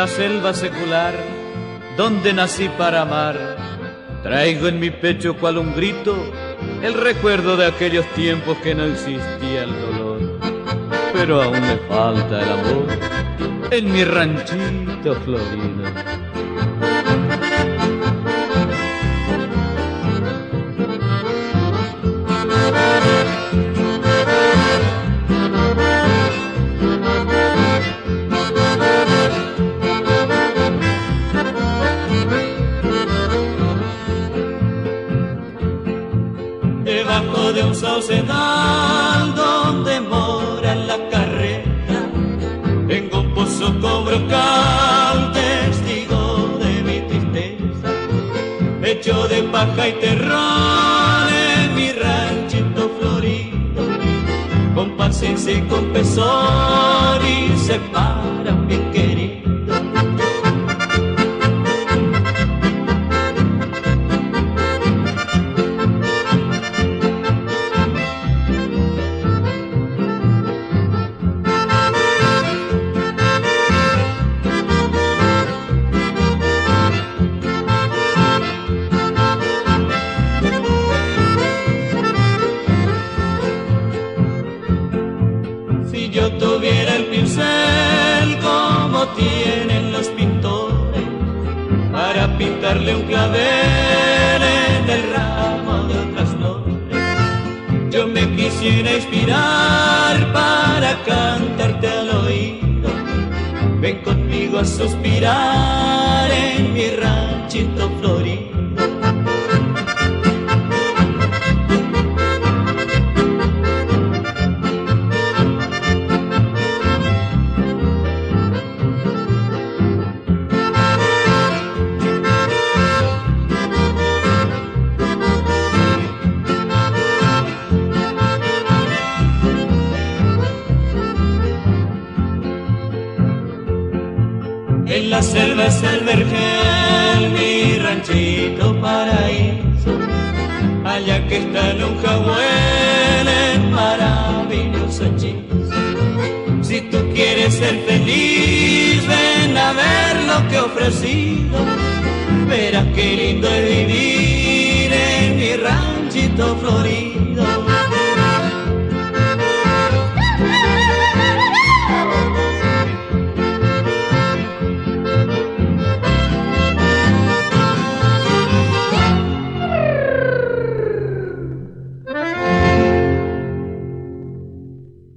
la selva secular, donde nací para amar, traigo en mi pecho cual un grito el recuerdo de aquellos tiempos que no existía el dolor. Pero aún me falta el amor en mi ranchito florido. Debajo de un saucedal donde mora la carreta, tengo un pozo con brocal, testigo de mi tristeza, hecho de paja y terrón en mi ranchito florido, con paciencia y con pesar y se paran bien querido. Si yo tuviera el pincel como tienen los pintores, para pintarle un clavel en el ramo de otras flores, yo me quisiera inspirar para cantarte al oído. Ven conmigo a suspirar en mi ranchito florido. En la selva es el vergel, mi ranchito paraíso, allá que está en un jaguel en maravilloso hechizo. Si tú quieres ser feliz, ven a ver lo que he ofrecido, verás qué lindo es vivir en mi ranchito florido.